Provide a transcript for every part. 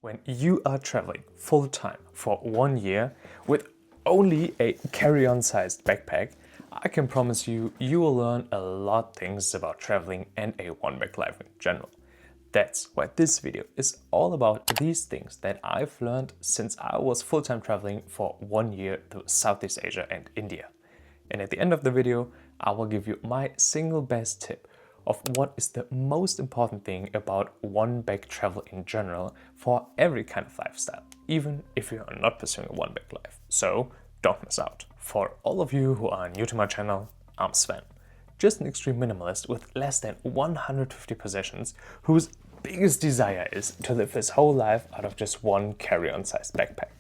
When you are traveling full-time for 1 year with only a carry-on sized backpack, I can promise you, you will learn a lot of things about traveling and a one-bag life in general. That's why this video is all about these things that I've learned since I was full-time traveling for 1 year through Southeast Asia and India. And at the end of the video, I will give you my single best tip of what is the most important thing about one-bag travel in general for every kind of lifestyle, even if you are not pursuing a one-bag life. So don't miss out. For all of you who are new to my channel, I'm Sven, just an extreme minimalist with less than 150 possessions, whose biggest desire is to live his whole life out of just one carry-on sized backpack.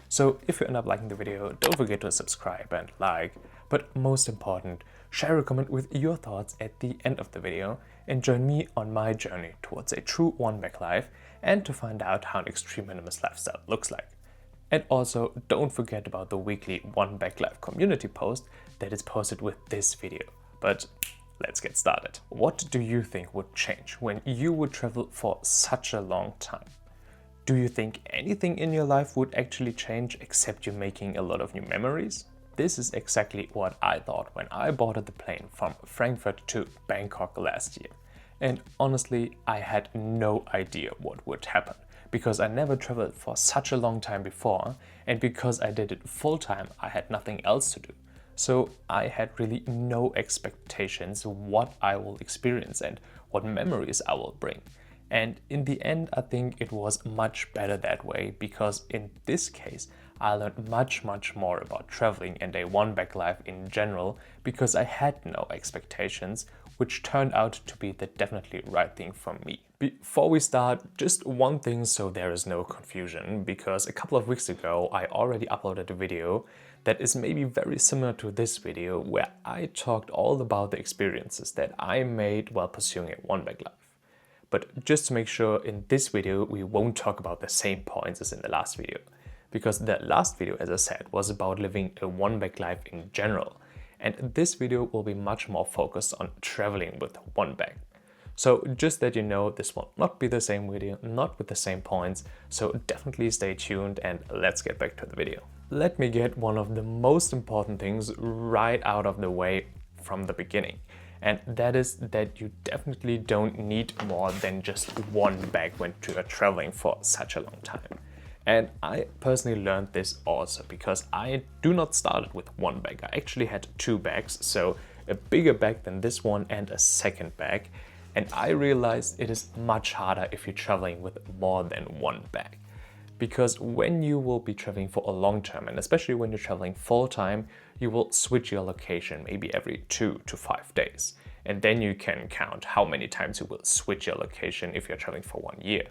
So if you end up liking the video, don't forget to subscribe and like, but most important, share a comment with your thoughts at the end of the video and join me on my journey towards a true one-bag life and to find out how an extreme minimalist lifestyle looks like. And also, don't forget about the weekly one-bag life community post that is posted with this video. But let's get started. What do you think would change when you would travel for such a long time? Do you think anything in your life would actually change except you making a lot of new memories? This is exactly what I thought when I boarded the plane from Frankfurt to Bangkok last year. And honestly, I had no idea what would happen because I never traveled for such a long time before, and because I did it full time, I had nothing else to do. So I had really no expectations what I will experience and what memories I will bring. And in the end, I think it was much better that way because in this case, I learned much more about traveling and a one-bag life in general because I had no expectations, which turned out to be the definitely right thing for me. Before we start, just one thing so there is no confusion, because a couple of weeks ago I already uploaded a video that is maybe very similar to this video where I talked all about the experiences that I made while pursuing a one-bag life. But just to make sure, in this video we won't talk about the same points as in the last video. Because the last video, as I said, was about living a one-bag life in general. And this video will be much more focused on traveling with one bag. So just that you know, this will not be the same video, not with the same points. So definitely stay tuned and let's get back to the video. Let me get one of the most important things right out of the way from the beginning. And that is that you definitely don't need more than just one bag when you are traveling for such a long time. And I personally learned this also because I do not start with one bag. I actually had two bags, so a bigger bag than this one and a second bag. And I realized it is much harder if you're traveling with more than one bag. Because when you will be traveling for a long term, and especially when you're traveling full time, you will switch your location maybe every 2 to 5 days. And then you can count how many times you will switch your location if you're traveling for 1 year.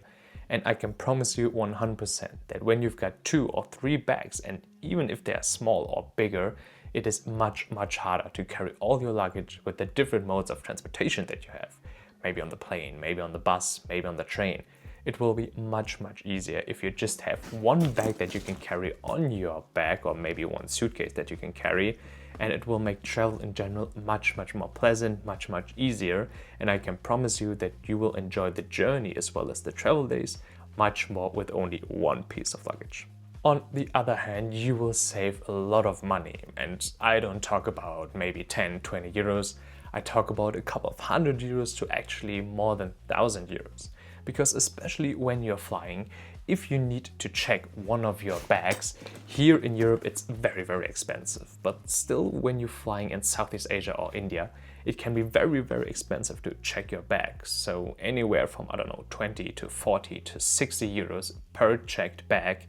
And I can promise you 100% that when you've got 2 or 3 bags, and even if they are small or bigger, it is much harder to carry all your luggage with the different modes of transportation that you have. Maybe on the plane, maybe on the bus, maybe on the train. It will be much easier if you just have one bag that you can carry on your back, or maybe one suitcase that you can carry, and it will make travel in general much more pleasant, much easier. And I can promise you that you will enjoy the journey as well as the travel days much more with only one piece of luggage. On the other hand, you will save a lot of money, and I don't talk about maybe 10-20 euros. I talk about a couple of €100 to actually more than 1,000 euros. Because especially when you're flying, if you need to check one of your bags, here in Europe it's very expensive. But still, when you're flying in Southeast Asia or India, it can be very expensive to check your bags. So anywhere from, I don't know, 20 to 40 to 60 euros per checked bag.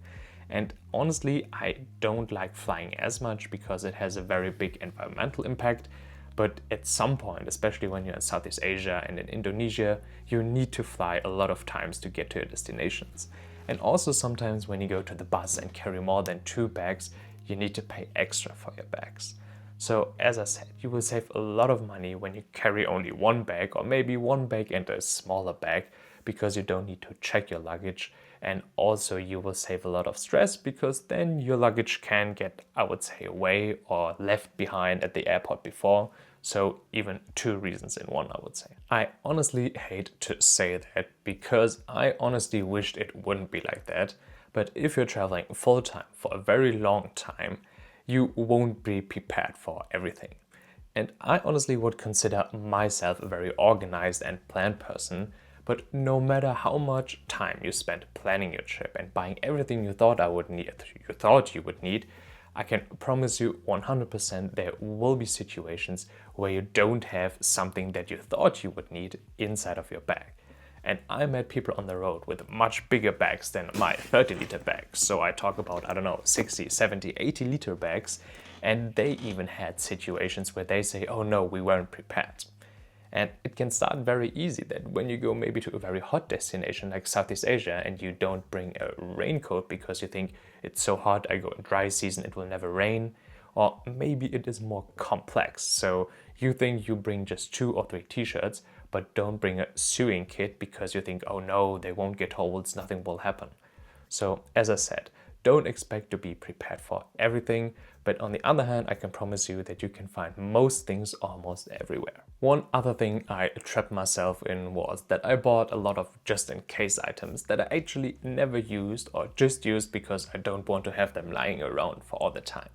And honestly, I don't like flying as much because it has a very big environmental impact. But at some point, especially when you're in Southeast Asia and in Indonesia, you need to fly a lot of times to get to your destinations. And also sometimes when you go to the bus and carry more than 2 bags, you need to pay extra for your bags. So as I said, you will save a lot of money when you carry only one bag, or maybe one bag and a smaller bag, because you don't need to check your luggage. And also you will save a lot of stress because then your luggage can get, I would say, away or left behind at the airport before. So even 2 reasons in one, I would say. I honestly hate to say that because I honestly wished it wouldn't be like that. But if you're traveling full time for a very long time, you won't be prepared for everything. And I honestly would consider myself a very organized and planned person, but no matter how much time you spend planning your trip and buying everything you thought you would need, I can promise you 100% there will be situations where you don't have something that you thought you would need inside of your bag. And I met people on the road with much bigger bags than my 30-liter bags. So I talk about, I don't know, 60, 70, 80-liter bags. And they even had situations where they say, oh no, we weren't prepared. And it can start very easy that when you go maybe to a very hot destination like Southeast Asia and you don't bring a raincoat because you think it's so hot, I go in dry season, it will never rain. Or maybe it is more complex. So you think you bring just 2 or 3 t-shirts, but don't bring a sewing kit because you think, oh no, they won't get holes, nothing will happen. So as I said, don't expect to be prepared for everything, but on the other hand, I can promise you that you can find most things almost everywhere. One other thing I trapped myself in was that I bought a lot of just-in-case items that I actually never used or just used because I don't want to have them lying around for all the time.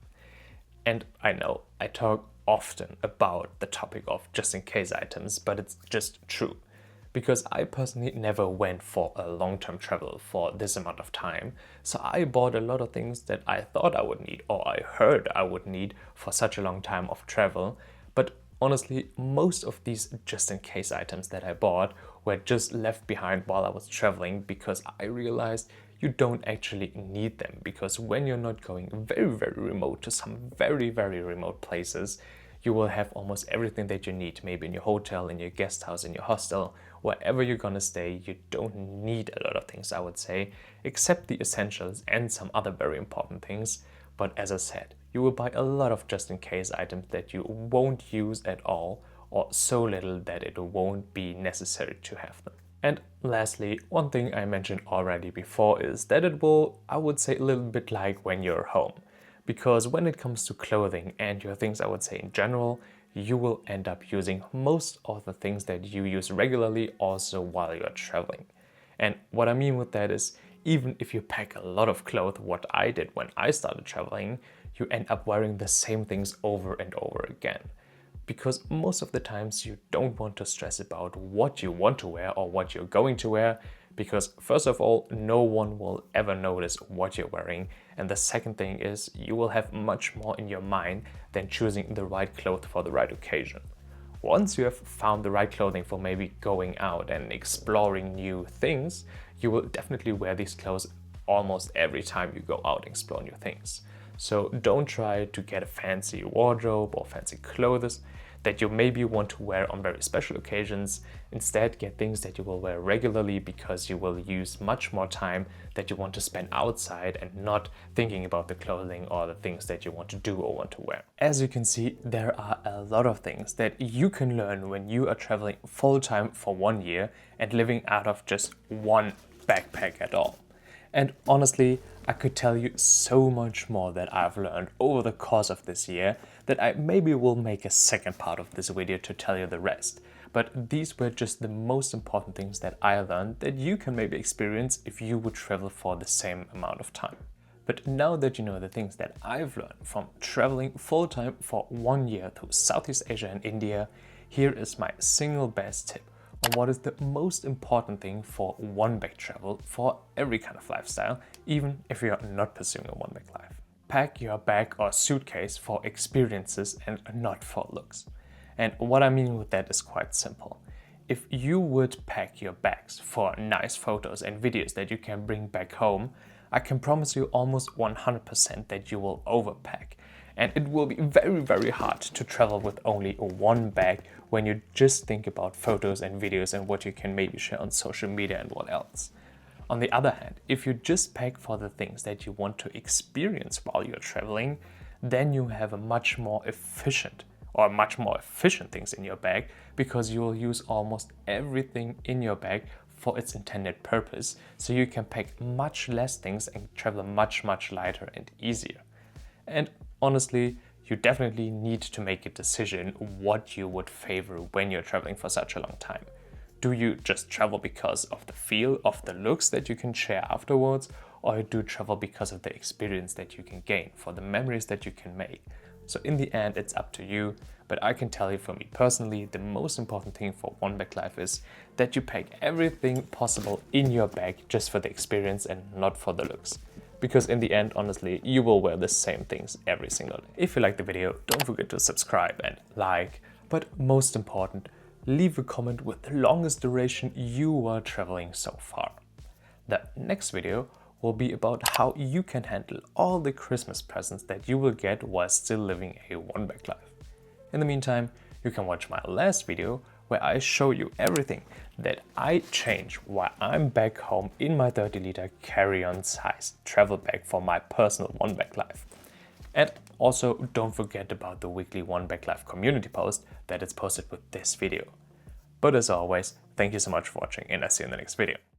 And I know I talk often about the topic of just-in-case items, but it's just true. Because I personally never went for a long-term travel for this amount of time. So I bought a lot of things that I thought I would need or I heard I would need for such a long time of travel. But honestly, most of these just-in-case items that I bought were just left behind while I was traveling because I realized you don't actually need them, because when you're not going very, very remote to some very, very remote places, you will have almost everything that you need, maybe in your hotel, in your guest house, in your hostel, wherever you're gonna stay. You don't need a lot of things, I would say, except the essentials and some other very important things. But as I said, you will buy a lot of just-in-case items that you won't use at all, or so little that it won't be necessary to have them. And lastly, one thing I mentioned already before is that it will, I would say, a little bit like when you're home. Because when it comes to clothing and your things, I would say in general, you will end up using most of the things that you use regularly also while you're traveling. And what I mean with that is, even if you pack a lot of clothes, what I did when I started traveling, you end up wearing the same things over and over again. Because most of the times you don't want to stress about what you want to wear or what you're going to wear, because first of all, no one will ever notice what you're wearing, and the second thing is you will have much more in your mind than choosing the right clothes for the right occasion. Once you have found the right clothing for maybe going out and exploring new things, you will definitely wear these clothes almost every time you go out and explore new things. So don't try to get a fancy wardrobe or fancy clothes that you maybe want to wear on very special occasions. Instead, get things that you will wear regularly because you will use much more time that you want to spend outside and not thinking about the clothing or the things that you want to do or want to wear. As you can see, there are a lot of things that you can learn when you are traveling full-time for 1 year and living out of just one backpack at all. And honestly, I could tell you so much more that I've learned over the course of this year that I maybe will make a second part of this video to tell you the rest. But these were just the most important things that I learned that you can maybe experience if you would travel for the same amount of time. But now that you know the things that I've learned from traveling full-time for 1 year through Southeast Asia and India, here is my single best tip on what is the most important thing for one-bag travel for every kind of lifestyle, even if you are not pursuing a one-bag life. Pack your bag or suitcase for experiences and not for looks. And what I mean with that is quite simple. If you would pack your bags for nice photos and videos that you can bring back home, I can promise you almost 100% that you will overpack. And it will be very, very hard to travel with only one bag when you just think about photos and videos and what you can maybe share on social media and what else. On the other hand, if you just pack for the things that you want to experience while you're traveling, then you have a much more efficient things in your bag, because you will use almost everything in your bag for its intended purpose, so you can pack much less things and travel much, much lighter and easier. And honestly, you definitely need to make a decision what you would favor when you're traveling for such a long time. Do you just travel because of the feel, of the looks that you can share afterwards, or do you travel because of the experience that you can gain, for the memories that you can make? So in the end, it's up to you, but I can tell you for me personally, the most important thing for one bag life is that you pack everything possible in your bag just for the experience and not for the looks. Because in the end, honestly, you will wear the same things every single day. If you like the video, don't forget to subscribe and like, but most important, leave a comment with the longest duration you are traveling so far. The next video will be about how you can handle all the Christmas presents that you will get while still living a one bag life. In the meantime, you can watch my last video where I show you everything that I change while I'm back home in my 30-liter carry-on sized travel bag for my personal one bag life. And also don't forget about the weekly one bag life community post that is posted with this video. But as always, thank you so much for watching and I'll see you in the next video.